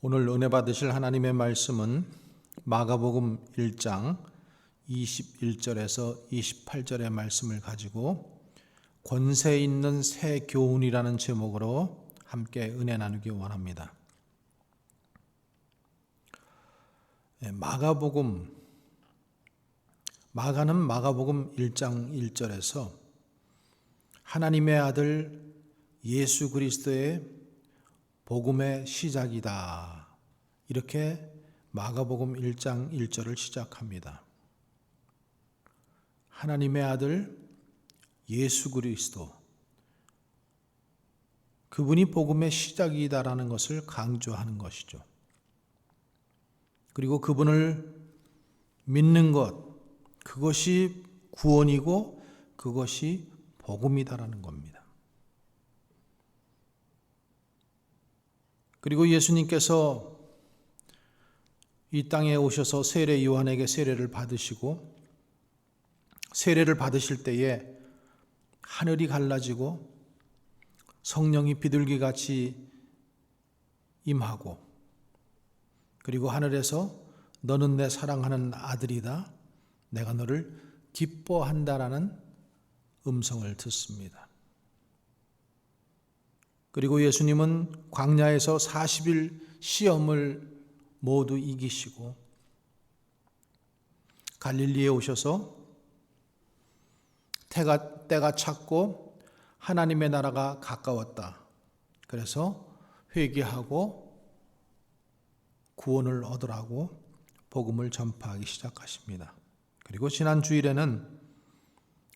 오늘 은혜 받으실 하나님의 말씀은 마가복음 1장 21절에서 28절의 말씀을 가지고 권세 있는 새 교훈이라는 제목으로 함께 은혜 나누기 원합니다. 마가는 마가복음 1장 1절에서 하나님의 아들 예수 그리스도의 복음의 시작이다. 이렇게 마가복음 1장 1절을 시작합니다. 하나님의 아들 예수 그리스도, 그분이 복음의 시작이다라는 것을 강조하는 것이죠. 그리고 그분을 믿는 것, 그것이 구원이고 그것이 복음이다라는 겁니다. 그리고 예수님께서 이 땅에 오셔서 세례 요한에게 세례를 받으시고 세례를 받으실 때에 하늘이 갈라지고 성령이 비둘기같이 임하고, 그리고 하늘에서 너는 내 사랑하는 아들이다, 내가 너를 기뻐한다라는 음성을 듣습니다. 그리고 예수님은 광야에서 40일 시험을 모두 이기시고 갈릴리에 오셔서 때가 찼고 하나님의 나라가 가까웠다. 그래서 회개하고 구원을 얻으라고 복음을 전파하기 시작하십니다. 그리고 지난 주일에는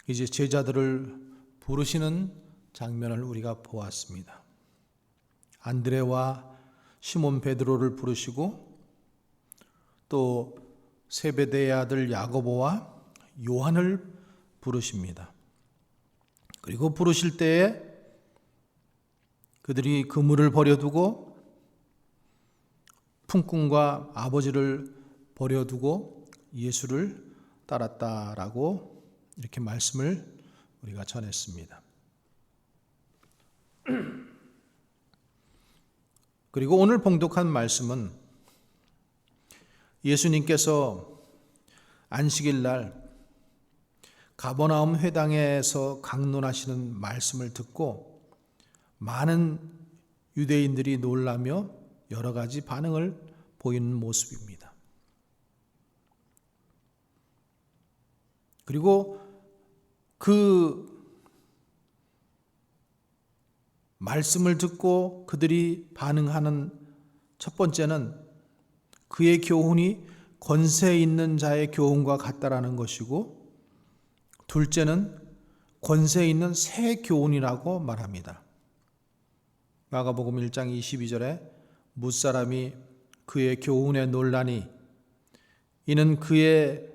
이제 제자들을 부르시는 장면을 우리가 보았습니다. 안드레와 시몬 베드로를 부르시고 또 세베대의 아들 야고보와 요한을 부르십니다. 그리고 부르실 때에 그들이 그물을 버려두고 품꾼과 아버지를 버려두고 예수를 따랐다라고 이렇게 말씀을 우리가 전했습니다. 그리고 오늘 봉독한 말씀은 예수님께서 안식일 날 가버나움 회당에서 강론하시는 말씀을 듣고 많은 유대인들이 놀라며 여러 가지 반응을 보이는 모습입니다. 그리고 그 말씀을 듣고 그들이 반응하는 첫 번째는 그의 교훈이 권세 있는 자의 교훈과 같다라는 것이고, 둘째는 권세 있는 새 교훈이라고 말합니다. 마가복음 1장 22절에 뭇사람이 그의 교훈에 놀라니 이는 그의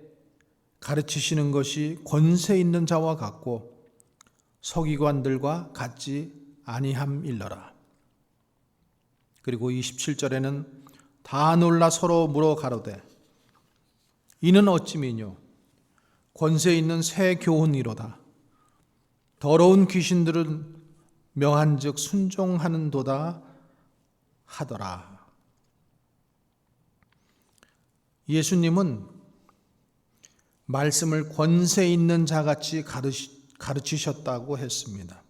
가르치시는 것이 권세 있는 자와 같고 서기관들과 같지 아니함일러라. 그리고 27절에는 다 놀라 서로 물어 가로되 이는 어찌미뇨 권세 있는 새 교훈이로다. 더러운 귀신들은 명한즉 순종하는도다 하더라. 예수님은 말씀을 권세 있는 자같이 가르치셨다고 했습니다.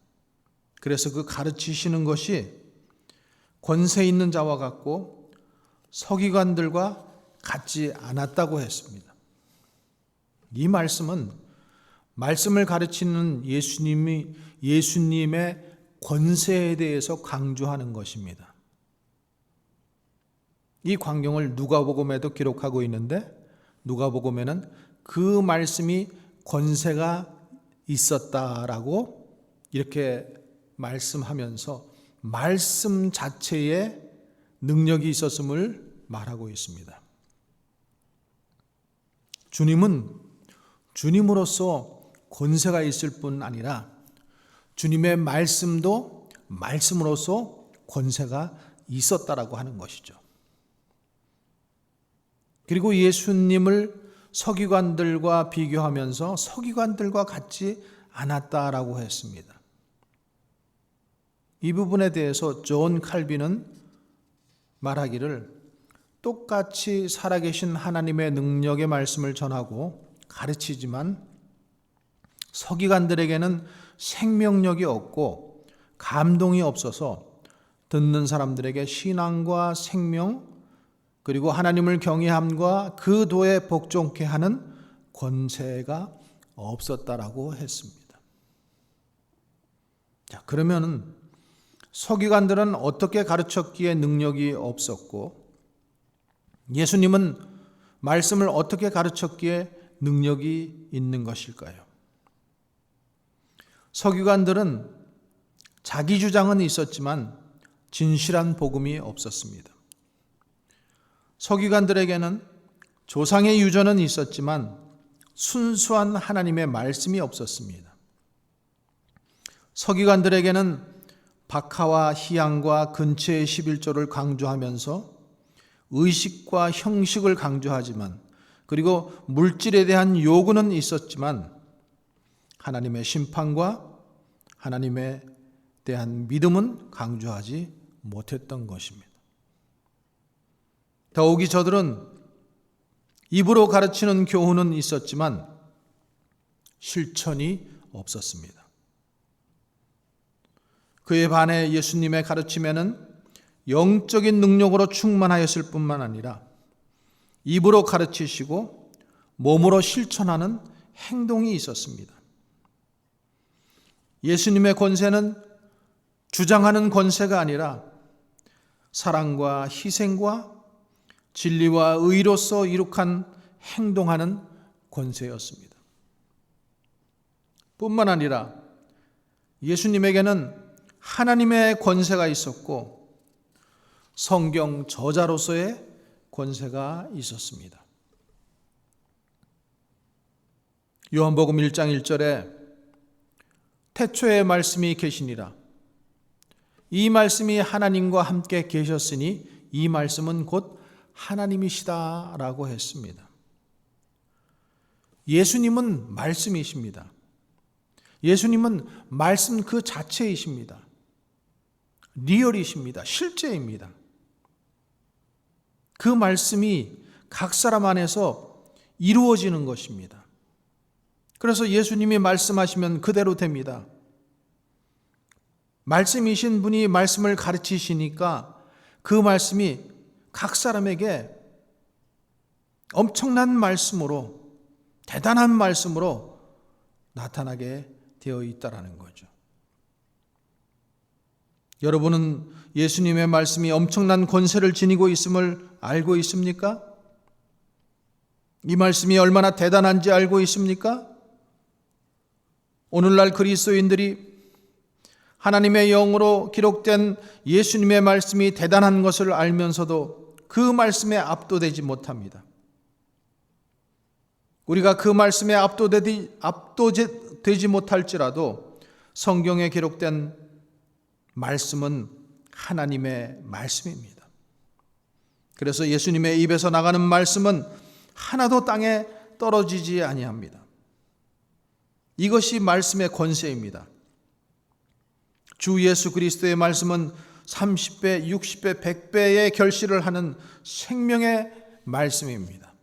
그래서 그 가르치시는 것이 권세 있는 자와 같고 서기관들과 같지 않았다고 했습니다. 이 말씀은 말씀을 가르치는 예수님의 권세에 대해서 강조하는 것입니다. 이 광경을 누가복음에도 기록하고 있는데, 누가복음에는 그 말씀이 권세가 있었다라고 이렇게 말씀하면서 말씀 자체에 능력이 있었음을 말하고 있습니다. 주님은 주님으로서 권세가 있을 뿐 아니라 주님의 말씀도 말씀으로서 권세가 있었다라고 하는 것이죠. 그리고 예수님을 서기관들과 비교하면서 서기관들과 같지 않았다라고 했습니다. 이 부분에 대해서 존 칼빈은 말하기를 똑같이 살아계신 하나님의 능력의 말씀을 전하고 가르치지만 서기관들에게는 생명력이 없고 감동이 없어서 듣는 사람들에게 신앙과 생명 그리고 하나님을 경외함과 그 도에 복종케 하는 권세가 없었다라고 했습니다. 자, 그러면 서기관들은 어떻게 가르쳤기에 능력이 없었고 예수님은 말씀을 어떻게 가르쳤기에 능력이 있는 것일까요? 서기관들은 자기 주장은 있었지만 진실한 복음이 없었습니다. 서기관들에게는 조상의 유전은 있었지만 순수한 하나님의 말씀이 없었습니다. 서기관들에게는 박하와 희양과 근처의 11조를 강조하면서 의식과 형식을 강조하지만 그리고 물질에 대한 요구는 있었지만 하나님의 심판과 하나님에 대한 믿음은 강조하지 못했던 것입니다. 더욱이 저들은 입으로 가르치는 교훈은 있었지만 실천이 없었습니다. 그에 반해 예수님의 가르침에는 영적인 능력으로 충만하였을 뿐만 아니라 입으로 가르치시고 몸으로 실천하는 행동이 있었습니다. 예수님의 권세는 주장하는 권세가 아니라 사랑과 희생과 진리와 의로서 이룩한 행동하는 권세였습니다. 뿐만 아니라 예수님에게는 하나님의 권세가 있었고 성경 저자로서의 권세가 있었습니다. 요한복음 1장 1절에 태초에 말씀이 계시니라. 이 말씀이 하나님과 함께 계셨으니 이 말씀은 곧 하나님이시다라고 했습니다. 예수님은 말씀이십니다. 예수님은 말씀 그 자체이십니다. 리얼이십니다. 실제입니다. 그 말씀이 각 사람 안에서 이루어지는 것입니다. 그래서 예수님이 말씀하시면 그대로 됩니다. 말씀이신 분이 말씀을 가르치시니까 그 말씀이 각 사람에게 엄청난 말씀으로, 대단한 말씀으로 나타나게 되어 있다라는 거죠. 여러분은 예수님의 말씀이 엄청난 권세를 지니고 있음을 알고 있습니까? 이 말씀이 얼마나 대단한지 알고 있습니까? 오늘날 그리스도인들이 하나님의 영으로 기록된 예수님의 말씀이 대단한 것을 알면서도 그 말씀에 압도되지 못합니다. 우리가 그 말씀에 압도되지 못할지라도 성경에 기록된 말씀은 하나님의 말씀입니다. 그래서 예수님의 입에서 나가는 말씀은 하나도 땅에 떨어지지 아니합니다. 이것이 말씀의 권세입니다. 주 예수 그리스도의 말씀은 30배, 60배, 100배의 결실을 하는 생명의 말씀입니다.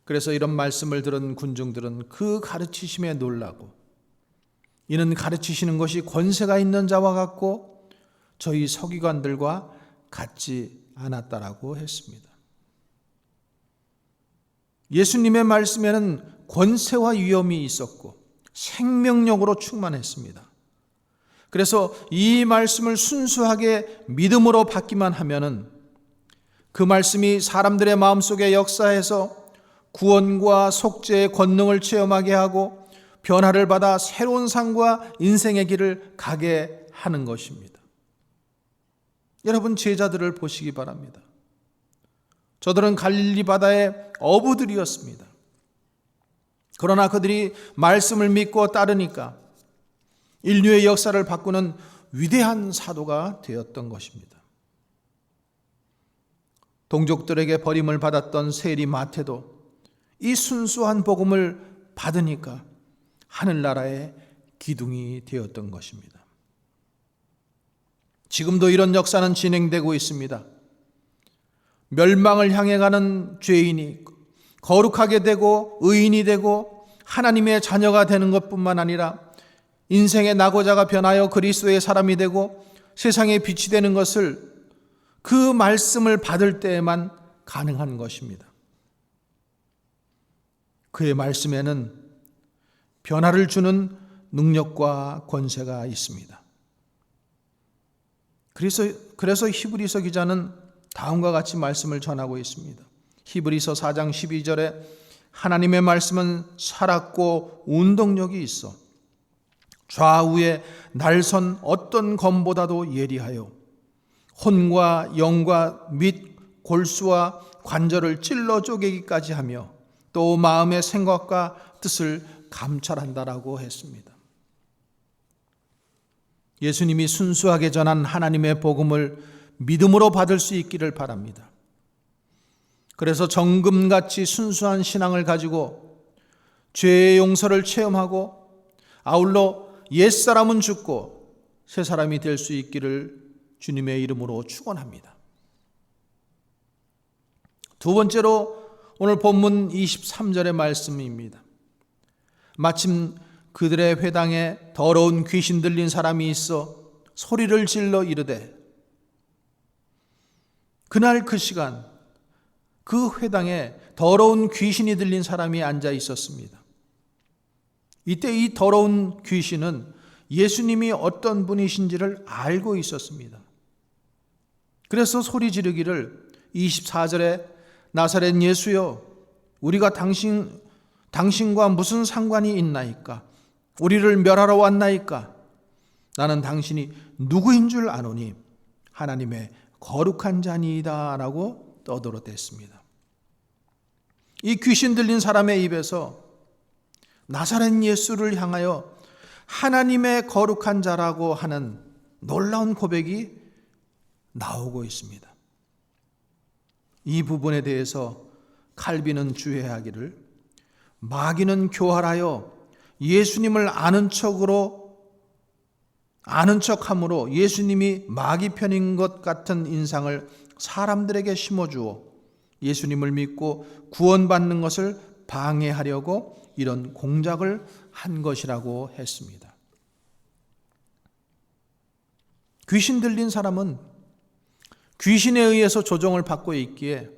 그래서 이런 말씀을 들은 군중들은 그 가르치심에 놀라고 이는 가르치시는 것이 권세가 있는 자와 같고 저희 서기관들과 같지 않았다라고 했습니다. 예수님의 말씀에는 권세와 위엄이 있었고 생명력으로 충만했습니다. 그래서 이 말씀을 순수하게 믿음으로 받기만 하면은 그 말씀이 사람들의 마음속에 역사해서 구원과 속죄의 권능을 체험하게 하고 변화를 받아 새로운 삶과 인생의 길을 가게 하는 것입니다. 여러분 제자들을 보시기 바랍니다. 저들은 갈릴리 바다의 어부들이었습니다. 그러나 그들이 말씀을 믿고 따르니까 인류의 역사를 바꾸는 위대한 사도가 되었던 것입니다. 동족들에게 버림을 받았던 세리 마태도 이 순수한 복음을 받으니까 하늘나라의 기둥이 되었던 것입니다. 지금도 이런 역사는 진행되고 있습니다. 멸망을 향해 가는 죄인이 거룩하게 되고 의인이 되고 하나님의 자녀가 되는 것뿐만 아니라 인생의 낙오자가 변하여 그리스도의 사람이 되고 세상의 빛이 되는 것을 그 말씀을 받을 때에만 가능한 것입니다. 그의 말씀에는 변화를 주는 능력과 권세가 있습니다. 그래서 히브리서 기자는 다음과 같이 말씀을 전하고 있습니다. 히브리서 4장 12절에 하나님의 말씀은 살았고 운동력이 있어 좌우에 날선 어떤 검보다도 예리하여 혼과 영과 및 골수와 관절을 찔러 쪼개기까지 하며 또 마음의 생각과 뜻을 감찰한다라고 했습니다. 예수님이 순수하게 전한 하나님의 복음을 믿음으로 받을 수 있기를 바랍니다. 그래서 정금같이 순수한 신앙을 가지고 죄의 용서를 체험하고 아울러 옛사람은 죽고 새사람이 될 수 있기를 주님의 이름으로 축원합니다. 두 번째로 오늘 본문 23절의 말씀입니다. 마침 그들의 회당에 더러운 귀신 들린 사람이 있어 소리를 질러 이르되, 그날 그 시간 그 회당에 더러운 귀신이 들린 사람이 앉아 있었습니다. 이때 이 더러운 귀신은 예수님이 어떤 분이신지를 알고 있었습니다. 그래서 소리 지르기를 24절에 나사렛 예수여, 우리가 당신과 무슨 상관이 있나이까? 우리를 멸하러 왔나이까? 나는 당신이 누구인 줄 아노니 하나님의 거룩한 자니이다 라고 떠들어댔습니다. 이 귀신 들린 사람의 입에서 나사렛 예수를 향하여 하나님의 거룩한 자라고 하는 놀라운 고백이 나오고 있습니다. 이 부분에 대해서 칼빈은 주의하기를, 마귀는 교활하여 예수님을 아는 척함으로 예수님이 마귀 편인 것 같은 인상을 사람들에게 심어주어 예수님을 믿고 구원받는 것을 방해하려고 이런 공작을 한 것이라고 했습니다. 귀신 들린 사람은 귀신에 의해서 조종을 받고 있기에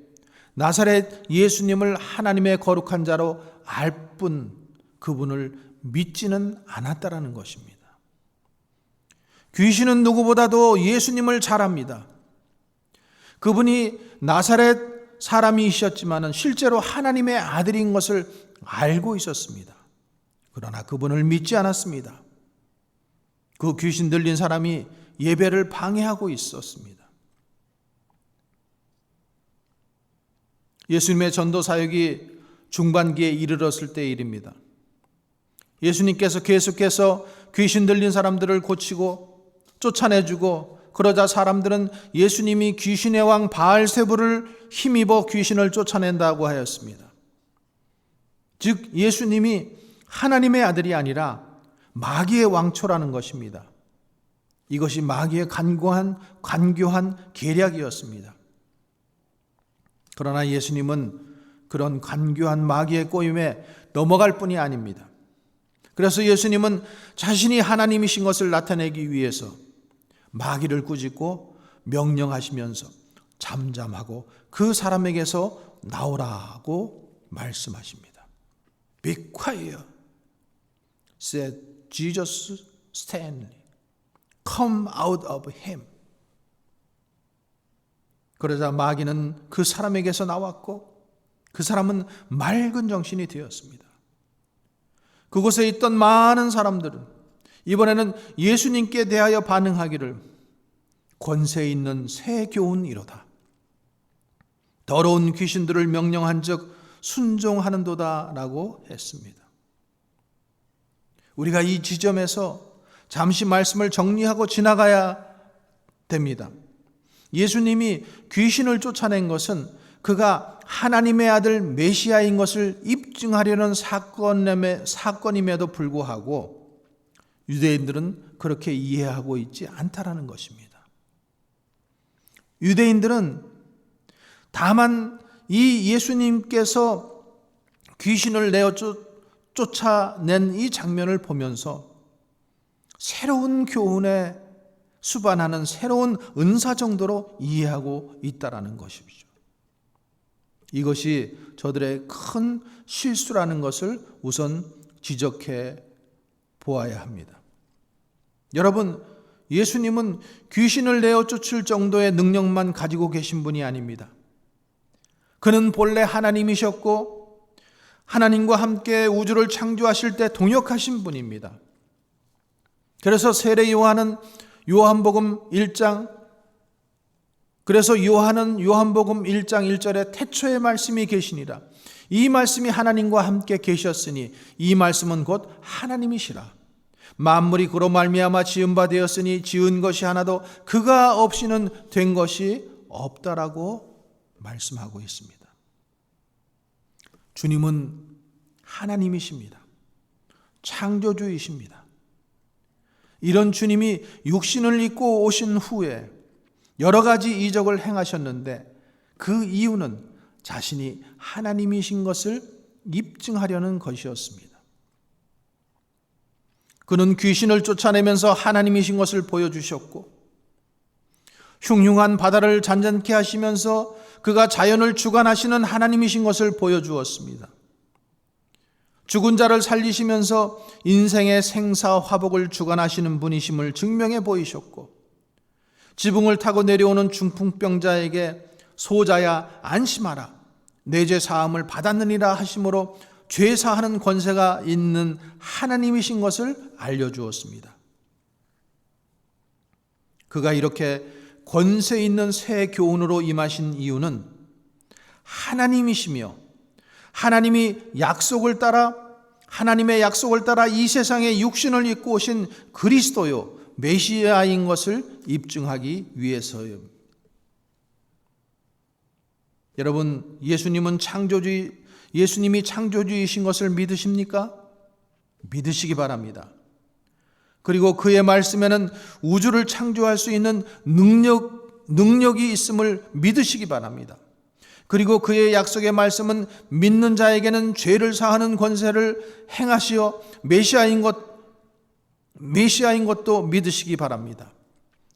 나사렛 예수님을 하나님의 거룩한 자로 알 뿐 그분을 믿지는 않았다라는 것입니다. 귀신은 누구보다도 예수님을 잘 압니다. 그분이 나사렛 사람이셨지만 실제로 하나님의 아들인 것을 알고 있었습니다. 그러나 그분을 믿지 않았습니다. 그 귀신 들린 사람이 예배를 방해하고 있었습니다. 예수님의 전도 사역이 중반기에 이르렀을 때의 일입니다. 예수님께서 계속해서 귀신 들린 사람들을 고치고 쫓아내주고, 그러자 사람들은 예수님이 귀신의 왕 바알세불을 힘입어 귀신을 쫓아낸다고 하였습니다. 즉 예수님이 하나님의 아들이 아니라 마귀의 왕초라는 것입니다. 이것이 마귀의 간교한 계략이었습니다. 그러나 예수님은 그런 간교한 마귀의 꼬임에 넘어갈 뿐이 아닙니다. 그래서 예수님은 자신이 하나님이신 것을 나타내기 위해서 마귀를 꾸짖고 명령하시면서 잠잠하고 그 사람에게서 나오라고 말씀하십니다. Be quiet, said Jesus sternly. Come out of him. 그러자 마귀는 그 사람에게서 나왔고 그 사람은 맑은 정신이 되었습니다. 그곳에 있던 많은 사람들은 이번에는 예수님께 대하여 반응하기를, 권세 있는 새 교훈이로다. 더러운 귀신들을 명령한 즉 순종하는도다 라고 했습니다. 우리가 이 지점에서 잠시 말씀을 정리하고 지나가야 됩니다. 예수님이 귀신을 쫓아낸 것은 그가 하나님의 아들 메시아인 것을 입증하려는 사건임에도 불구하고 유대인들은 그렇게 이해하고 있지 않다라는 것입니다. 유대인들은 다만 이 예수님께서 귀신을 내어 쫓아낸 이 장면을 보면서 새로운 교훈에 수반하는 새로운 은사 정도로 이해하고 있다라는 것이죠. 이것이 저들의 큰 실수라는 것을 우선 지적해 보아야 합니다. 여러분, 예수님은 귀신을 내어 쫓을 정도의 능력만 가지고 계신 분이 아닙니다. 그는 본래 하나님이셨고 하나님과 함께 우주를 창조하실 때 동역하신 분입니다. 그래서 세례 요한은 요한복음 1장, 그래서 요한복음 1장 1절에 태초의 말씀이 계시니라. 이 말씀이 하나님과 함께 계셨으니 이 말씀은 곧 하나님이시라. 만물이 그로 말미암아 지은 바 되었으니 지은 것이 하나도 그가 없이는 된 것이 없다라고 말씀하고 있습니다. 주님은 하나님이십니다. 창조주이십니다. 이런 주님이 육신을 입고 오신 후에 여러 가지 이적을 행하셨는데 그 이유는 자신이 하나님이신 것을 입증하려는 것이었습니다. 그는 귀신을 쫓아내면서 하나님이신 것을 보여주셨고 흉흉한 바다를 잔잔케 하시면서 그가 자연을 주관하시는 하나님이신 것을 보여주었습니다. 죽은 자를 살리시면서 인생의 생사화복을 주관하시는 분이심을 증명해 보이셨고 지붕을 타고 내려오는 중풍병자에게 소자야 안심하라 내 죄 사함을 받았느니라 하심으로 죄사하는 권세가 있는 하나님이신 것을 알려주었습니다. 그가 이렇게 권세 있는 새 교훈으로 임하신 이유는 하나님이시며 하나님의 약속을 따라 이 세상에 육신을 입고 오신 그리스도요 메시아인 것을 입증하기 위해서요. 여러분, 예수님이 창조주이신 것을 믿으십니까? 믿으시기 바랍니다. 그리고 그의 말씀에는 우주를 창조할 수 있는 능력이 있음을 믿으시기 바랍니다. 그리고 그의 약속의 말씀은 믿는 자에게는 죄를 사하는 권세를 행하시어 메시아인 것도 믿으시기 바랍니다.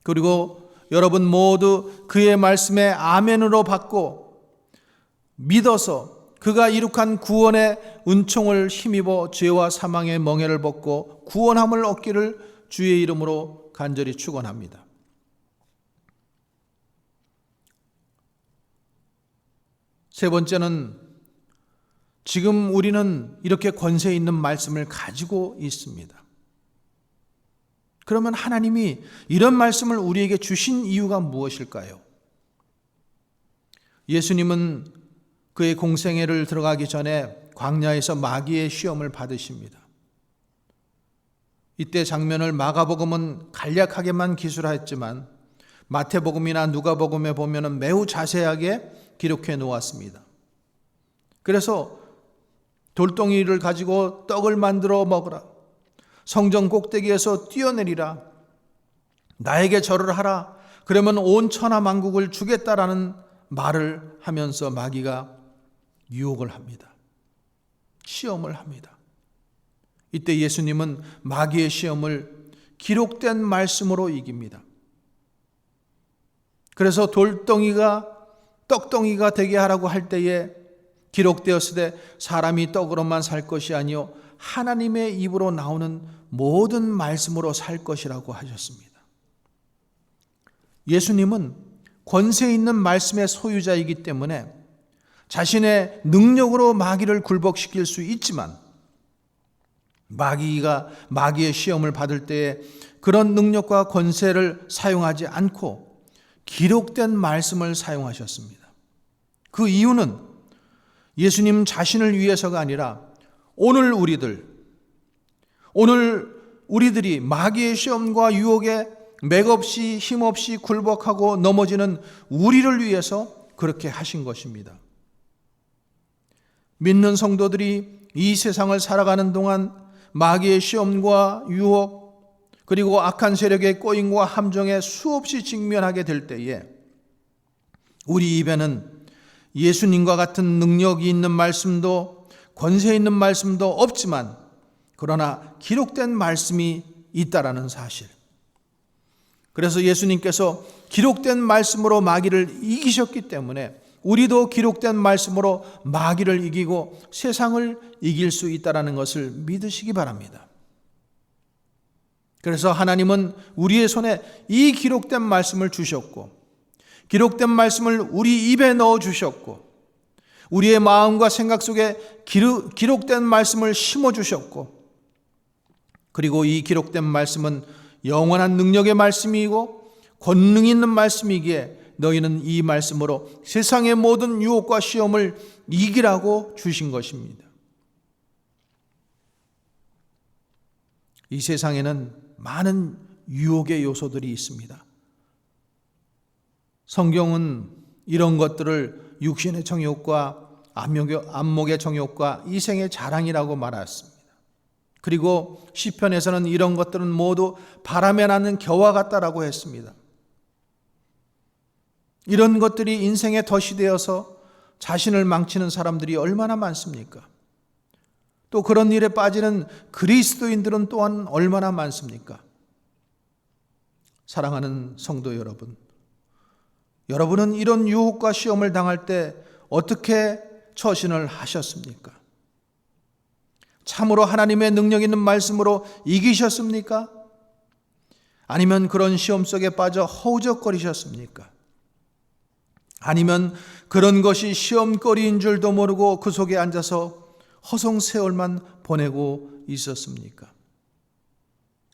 그리고 여러분 모두 그의 말씀에 아멘으로 받고 믿어서 그가 이룩한 구원의 은총을 힘입어 죄와 사망의 멍에를 벗고 구원함을 얻기를 주의 이름으로 간절히 축원합니다. 세 번째는 지금 우리는 이렇게 권세 있는 말씀을 가지고 있습니다. 그러면 하나님이 이런 말씀을 우리에게 주신 이유가 무엇일까요? 예수님은 그의 공생애를 들어가기 전에 광야에서 마귀의 시험을 받으십니다. 이때 장면을 마가복음은 간략하게만 기술했지만 마태복음이나 누가복음에 보면 매우 자세하게 기록해 놓았습니다. 그래서 돌덩이를 가지고 떡을 만들어 먹으라. 성전 꼭대기에서 뛰어내리라. 나에게 절을 하라. 그러면 온 천하 만국을 주겠다라는 말을 하면서 마귀가 유혹을 합니다. 시험을 합니다. 이때 예수님은 마귀의 시험을 기록된 말씀으로 이깁니다. 그래서 돌덩이가 떡덩이가 되게 하라고 할 때에 기록되었으되 사람이 떡으로만 살 것이 아니요 하나님의 입으로 나오는 모든 말씀으로 살 것이라고 하셨습니다. 예수님은 권세 있는 말씀의 소유자이기 때문에 자신의 능력으로 마귀를 굴복시킬 수 있지만 마귀의 시험을 받을 때에 그런 능력과 권세를 사용하지 않고 기록된 말씀을 사용하셨습니다. 그 이유는 예수님 자신을 위해서가 아니라 오늘 우리들이 마귀의 시험과 유혹에 맥없이 힘없이 굴복하고 넘어지는 우리를 위해서 그렇게 하신 것입니다. 믿는 성도들이 이 세상을 살아가는 동안 마귀의 시험과 유혹 그리고 악한 세력의 꼬임과 함정에 수없이 직면하게 될 때에 우리 입에는 예수님과 같은 능력이 있는 말씀도 권세 있는 말씀도 없지만 그러나 기록된 말씀이 있다라는 사실. 그래서 예수님께서 기록된 말씀으로 마귀를 이기셨기 때문에 우리도 기록된 말씀으로 마귀를 이기고 세상을 이길 수 있다는 것을 믿으시기 바랍니다. 그래서 하나님은 우리의 손에 이 기록된 말씀을 주셨고 기록된 말씀을 우리 입에 넣어 주셨고 우리의 마음과 생각 속에 기록된 말씀을 심어 주셨고 그리고 이 기록된 말씀은 영원한 능력의 말씀이고 권능 있는 말씀이기에 너희는 이 말씀으로 세상의 모든 유혹과 시험을 이기라고 주신 것입니다. 이 세상에는 많은 유혹의 요소들이 있습니다. 성경은 이런 것들을 육신의 정욕과 안목의 정욕과 이생의 자랑이라고 말했습니다. 그리고 시편에서는 이런 것들은 모두 바람에 나는 겨와 같다라고 했습니다. 이런 것들이 인생의 덫이 되어서 자신을 망치는 사람들이 얼마나 많습니까? 또 그런 일에 빠지는 그리스도인들은 또한 얼마나 많습니까? 사랑하는 성도 여러분, 여러분은 이런 유혹과 시험을 당할 때 어떻게 처신을 하셨습니까? 참으로 하나님의 능력 있는 말씀으로 이기셨습니까? 아니면 그런 시험 속에 빠져 허우적거리셨습니까? 아니면 그런 것이 시험거리인 줄도 모르고 그 속에 앉아서 허송세월만 보내고 있었습니까?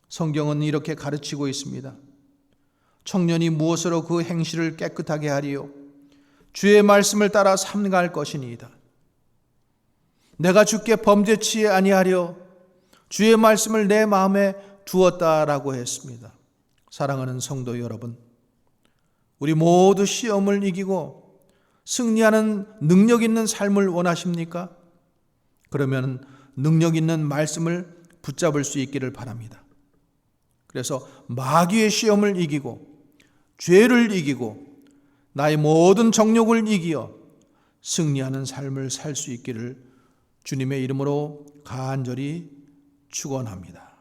성경은 이렇게 가르치고 있습니다. 청년이 무엇으로 그 행실을 깨끗하게 하리요? 주의 말씀을 따라 삼가할 것이니이다. 내가 주께 범죄치 아니하려 주의 말씀을 내 마음에 두었다라고 했습니다. 사랑하는 성도 여러분, 우리 모두 시험을 이기고 승리하는 능력 있는 삶을 원하십니까? 그러면 능력 있는 말씀을 붙잡을 수 있기를 바랍니다. 그래서 마귀의 시험을 이기고 죄를 이기고 나의 모든 정욕을 이기어 승리하는 삶을 살 수 있기를 주님의 이름으로 간절히 축원합니다.